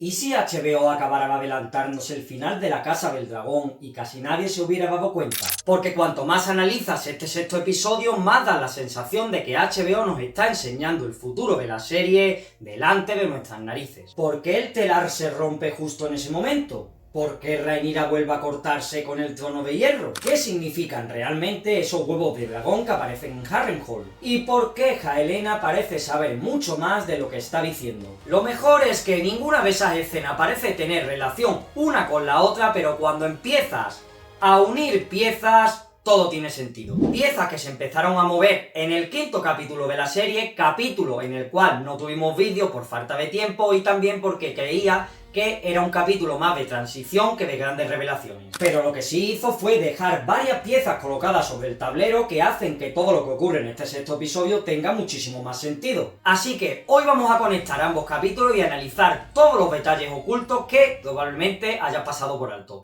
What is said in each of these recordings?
¿Y si HBO acabara adelantándose el final de La Casa del Dragón y casi nadie se hubiera dado cuenta? Porque cuanto más analizas este sexto episodio, más da la sensación de que HBO nos está enseñando el futuro de la serie delante de nuestras narices. ¿Por qué el telar se rompe justo en ese momento? ¿Por qué Rhaenyra vuelve a cortarse con el trono de hierro? ¿Qué significan realmente esos huevos de dragón que aparecen en Harrenhal? ¿Y por qué Helaena parece saber mucho más de lo que está diciendo? Lo mejor es que ninguna de esas escenas parece tener relación una con la otra, pero cuando empiezas a unir piezas, todo tiene sentido. Piezas que se empezaron a mover en el quinto capítulo de la serie, capítulo en el cual no tuvimos vídeo por falta de tiempo y también porque creía que era un capítulo más de transición que de grandes revelaciones. Pero lo que sí hizo fue dejar varias piezas colocadas sobre el tablero que hacen que todo lo que ocurre en este sexto episodio tenga muchísimo más sentido. Así que hoy vamos a conectar ambos capítulos y analizar todos los detalles ocultos que probablemente hayas pasado por alto.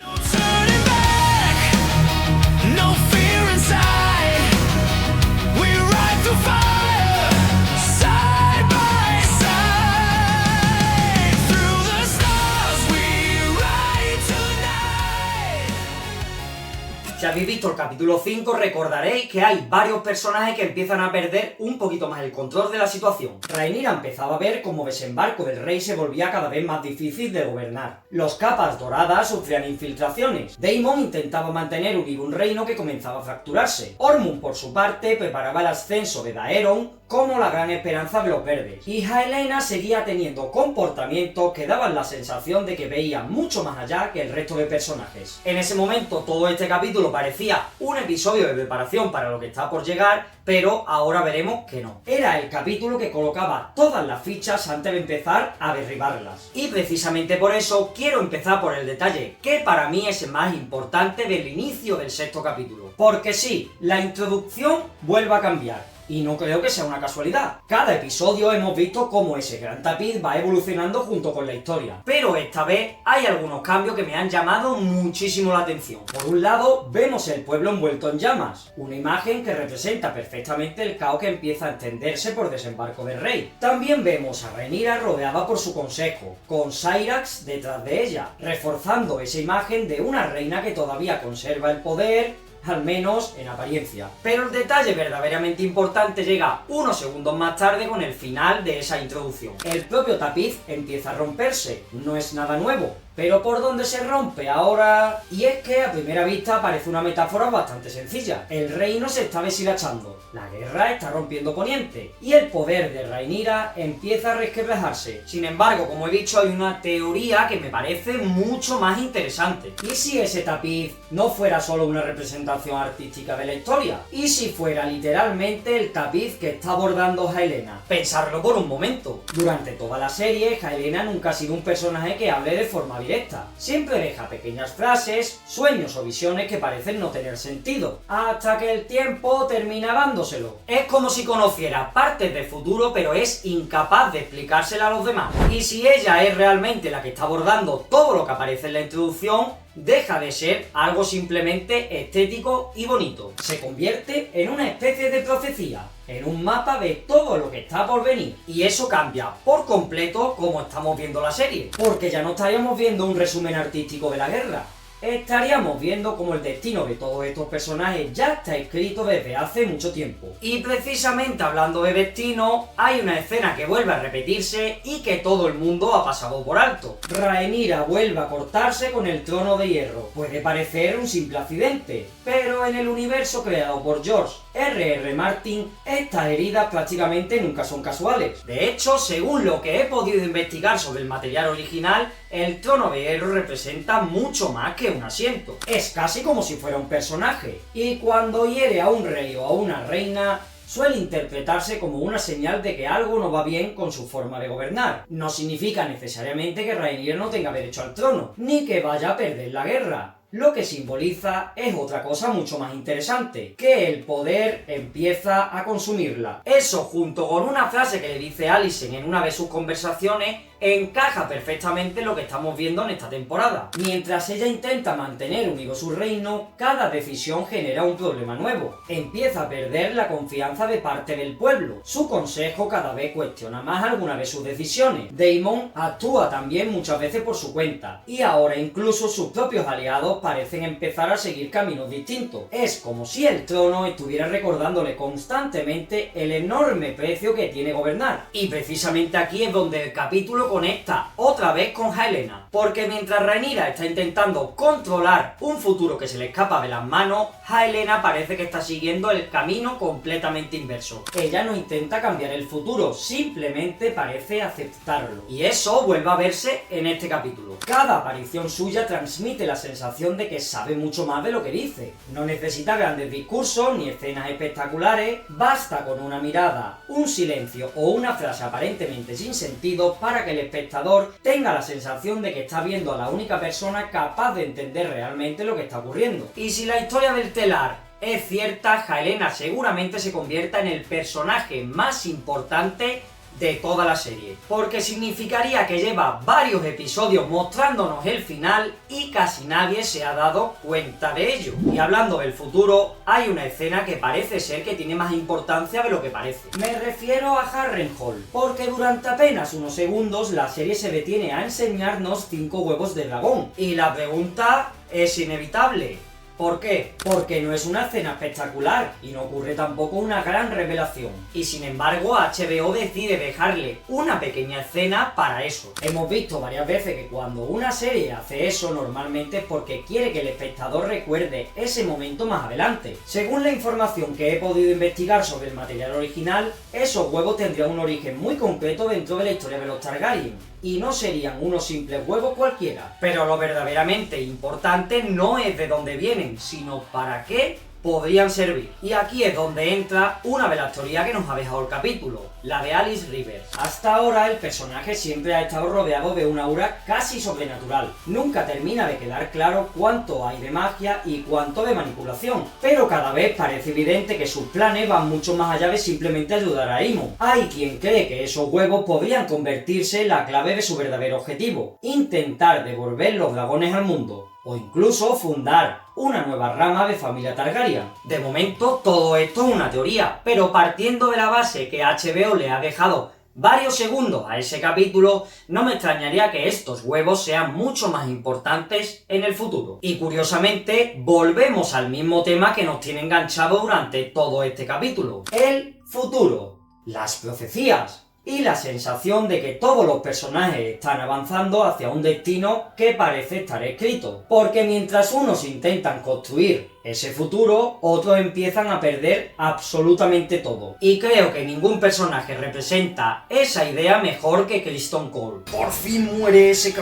Si habéis visto el capítulo 5, recordaréis que hay varios personajes que empiezan a perder un poquito más el control de la situación. Rhaenyra empezaba a ver cómo el desembarco del rey se volvía cada vez más difícil de gobernar. Los capas doradas sufrían infiltraciones. Daemon intentaba mantener unido un reino que comenzaba a fracturarse. Ormund, por su parte, preparaba el ascenso de Daeron como la gran esperanza de los verdes. Y Helaena seguía teniendo comportamientos que daban la sensación de que veía mucho más allá que el resto de personajes. En ese momento todo este capítulo parecía un episodio de preparación para lo que está por llegar, pero ahora veremos que no. Era el capítulo que colocaba todas las fichas antes de empezar a derribarlas. Y precisamente por eso quiero empezar por el detalle que para mí es el más importante del inicio del sexto capítulo. Porque sí, la introducción vuelve a cambiar. Y no creo que sea una casualidad. Cada episodio hemos visto cómo ese gran tapiz va evolucionando junto con la historia. Pero esta vez hay algunos cambios que me han llamado muchísimo la atención. Por un lado, vemos el pueblo envuelto en llamas, una imagen que representa perfectamente el caos que empieza a extenderse por desembarco del rey. También vemos a Rhaenyra rodeada por su consejo, con Syrax detrás de ella, reforzando esa imagen de una reina que todavía conserva el poder, al menos en apariencia. Pero el detalle verdaderamente importante llega unos segundos más tarde con el final de esa introducción. El propio tapiz empieza a romperse, no es nada nuevo. Pero ¿por dónde se rompe ahora? Y es que a primera vista parece una metáfora bastante sencilla. El reino se está deshilachando, la guerra está rompiendo Poniente, y el poder de Rhaenyra empieza a resquebrajarse. Sin embargo, como he dicho, hay una teoría que me parece mucho más interesante. ¿Y si ese tapiz no fuera solo una representación artística de la historia? ¿Y si fuera literalmente el tapiz que está abordando Helaena? Pensarlo por un momento. Durante toda la serie, Helaena nunca ha sido un personaje que hable de forma directa. Siempre deja pequeñas frases, sueños o visiones que parecen no tener sentido, hasta que el tiempo termina dándoselo. Es como si conociera partes del futuro, pero es incapaz de explicársela a los demás. Y si ella es realmente la que está abordando todo lo que aparece en la introducción, deja de ser algo simplemente estético y bonito. Se convierte en una especie de profecía, en un mapa de todo lo que está por venir. Y eso cambia por completo cómo estamos viendo la serie, porque ya no estaríamos viendo un resumen artístico de la guerra. Estaríamos viendo cómo el destino de todos estos personajes ya está escrito desde hace mucho tiempo. Y precisamente hablando de destino, hay una escena que vuelve a repetirse y que todo el mundo ha pasado por alto. Rhaenyra vuelve a cortarse con el trono de hierro. Puede parecer un simple accidente, pero en el universo creado por George R.R. Martin, estas heridas prácticamente nunca son casuales. De hecho, según lo que he podido investigar sobre el material original, el trono de hierro representa mucho más que un asiento. Es casi como si fuera un personaje. Y cuando hiere a un rey o a una reina, suele interpretarse como una señal de que algo no va bien con su forma de gobernar. No significa necesariamente que Rhaenyra no tenga derecho al trono, ni que vaya a perder la guerra. lo que simboliza es otra cosa mucho más interesante, que el poder empieza a consumirla. Eso, junto con una frase que le dice Alicent en una de sus conversaciones, encaja perfectamente lo que estamos viendo en esta temporada. Mientras ella intenta mantener unido su reino, cada decisión genera un problema nuevo. Empieza a perder la confianza de parte del pueblo. Su consejo cada vez cuestiona más algunas de sus decisiones. Daemon actúa también muchas veces por su cuenta, y ahora incluso sus propios aliados parecen empezar a seguir caminos distintos. Es como si el trono estuviera recordándole constantemente el enorme precio que tiene gobernar. Y precisamente aquí es donde el capítulo conecta otra vez con Helaena, porque mientras Rhaenyra está intentando controlar un futuro que se le escapa de las manos, Helaena parece que está siguiendo el camino completamente inverso. Ella no intenta cambiar el futuro, simplemente parece aceptarlo. Y eso vuelve a verse en este capítulo. Cada aparición suya transmite la sensación de que sabe mucho más de lo que dice. No necesita grandes discursos ni escenas espectaculares, basta con una mirada, un silencio o una frase aparentemente sin sentido para que el espectador tenga la sensación de que está viendo a la única persona capaz de entender realmente lo que está ocurriendo. Y si la historia del telar es cierta, Helaena seguramente se convierta en el personaje más importante de toda la serie, porque significaría que lleva varios episodios mostrándonos el final y casi nadie se ha dado cuenta de ello. Y hablando del futuro, hay una escena que parece ser que tiene más importancia de lo que parece. Me refiero a Harrenhal, porque durante apenas unos segundos la serie se detiene a enseñarnos 5 huevos de dragón, y la pregunta es inevitable. ¿Por qué? Porque no es una escena espectacular y no ocurre tampoco una gran revelación. Y sin embargo, HBO decide dejarle una pequeña escena para eso. Hemos visto varias veces que cuando una serie hace eso, normalmente es porque quiere que el espectador recuerde ese momento más adelante. Según la información que he podido investigar sobre el material original, esos huevos tendrían un origen muy concreto dentro de la historia de los Targaryen. Y no serían unos simples huevos cualquiera. Pero lo verdaderamente importante no es de dónde vienen, sino para qué podrían servir. Y aquí es donde entra una de las teorías que nos ha dejado el capítulo, la de Alice Rivers. Hasta ahora el personaje siempre ha estado rodeado de un aura casi sobrenatural. Nunca termina de quedar claro cuánto hay de magia y cuánto de manipulación, pero cada vez parece evidente que sus planes van mucho más allá de simplemente ayudar a Aemon. Hay quien cree que esos huevos podrían convertirse en la clave de su verdadero objetivo, intentar devolver los dragones al mundo, o incluso fundar una nueva rama de familia Targaryen. De momento todo esto es una teoría, pero partiendo de la base que HBO le ha dejado varios segundos a ese capítulo, no me extrañaría que estos huevos sean mucho más importantes en el futuro. Y curiosamente, volvemos al mismo tema que nos tiene enganchado durante todo este capítulo: el futuro, las profecías y la sensación de que todos los personajes están avanzando hacia un destino que parece estar escrito. Porque mientras unos intentan construir ese futuro, otros empiezan a perder absolutamente todo. Y creo que ningún personaje representa esa idea mejor que Criston Cole. ¡Por fin muere ese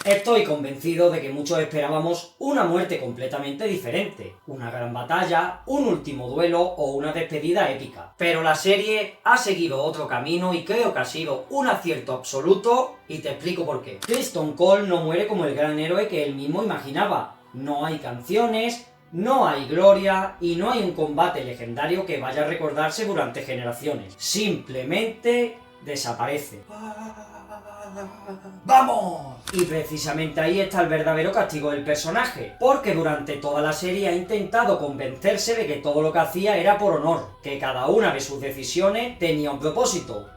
Estoy convencido de que muchos esperábamos una muerte completamente diferente, una gran batalla, un último duelo o una despedida épica. Pero la serie ha seguido otro camino y creo que ha sido un acierto absoluto, y te explico por qué. Criston Cole no muere como el gran héroe que él mismo imaginaba. No hay canciones, no hay gloria y no hay un combate legendario que vaya a recordarse durante generaciones. Simplemente desaparece. ¡Vamos! Y precisamente ahí está el verdadero castigo del personaje, porque durante toda la serie ha intentado convencerse de que todo lo que hacía era por honor, que cada una de sus decisiones tenía un propósito.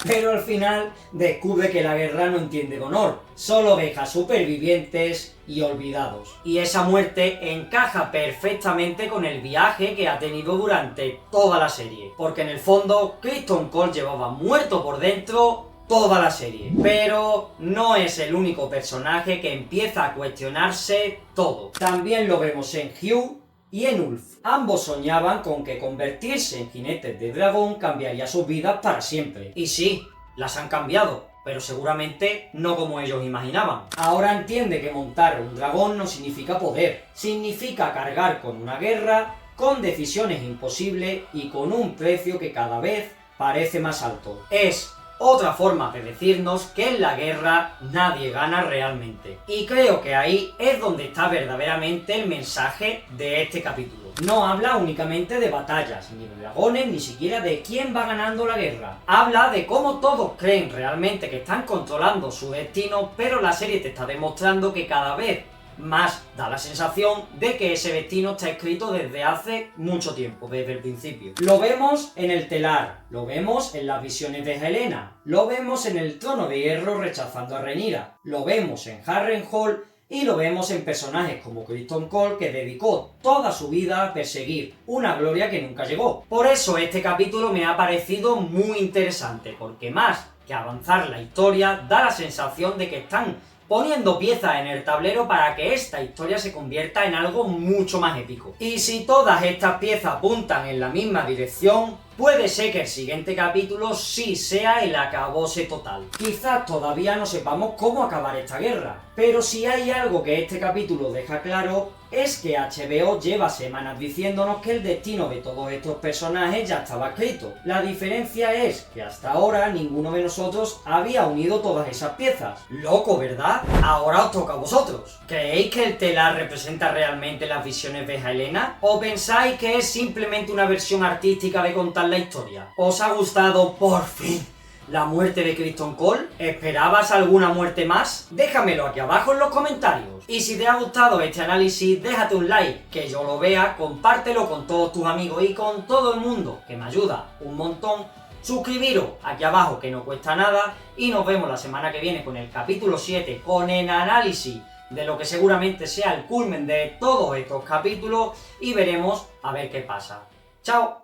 Pero al final descubre que la guerra no entiende de honor, solo deja supervivientes y olvidados. Y esa muerte encaja perfectamente con el viaje que ha tenido durante toda la serie, porque en el fondo Criston Cole llevaba muerto por dentro toda la serie. Pero no es el único personaje que empieza a cuestionarse todo. También lo vemos en Hugh y en Ulf. Ambos soñaban con que convertirse en jinetes de dragón cambiaría sus vidas para siempre. Y sí, las han cambiado, pero seguramente no como ellos imaginaban. Ahora entiende que montar un dragón no significa poder, significa cargar con una guerra, con decisiones imposibles y con un precio que cada vez parece más alto. Es otra forma de decirnos que en la guerra nadie gana realmente. Y creo que ahí es donde está verdaderamente el mensaje de este capítulo. No habla únicamente de batallas, ni de dragones, ni siquiera de quién va ganando la guerra. Habla de cómo todos creen realmente que están controlando su destino, pero la serie te está demostrando que cada vez más da la sensación de que ese destino está escrito desde hace mucho tiempo, desde el principio. Lo vemos en el telar, lo vemos en las visiones de Helena, lo vemos en el Trono de Hierro rechazando a Rhaenyra, lo vemos en Harrenhal y lo vemos en personajes como Criston Cole, que dedicó toda su vida a perseguir una gloria que nunca llegó. Por eso este capítulo me ha parecido muy interesante, porque más que avanzar la historia, da la sensación de que están poniendo piezas en el tablero para que esta historia se convierta en algo mucho más épico. Y si todas estas piezas apuntan en la misma dirección, puede ser que el siguiente capítulo sí sea el acabose total. Quizás todavía no sepamos cómo acabar esta guerra, pero si hay algo que este capítulo deja claro, es que HBO lleva semanas diciéndonos que el destino de todos estos personajes ya estaba escrito. La diferencia es que hasta ahora ninguno de nosotros había unido todas esas piezas. Loco, ¿verdad? Ahora os toca a vosotros. ¿Creéis que el telar representa realmente las visiones de Helena? ¿O pensáis que es simplemente una versión artística de contar la historia? ¿Os ha gustado por fin la muerte de Criston Cole? ¿Esperabas alguna muerte más? Déjamelo aquí abajo en los comentarios. Y si te ha gustado este análisis, déjate un like, que yo lo vea, compártelo con todos tus amigos y con todo el mundo, que me ayuda un montón. Suscribiros aquí abajo, que no cuesta nada, y nos vemos la semana que viene con el capítulo 7, con el análisis de lo que seguramente sea el culmen de todos estos capítulos, y veremos a ver qué pasa. ¡Chao!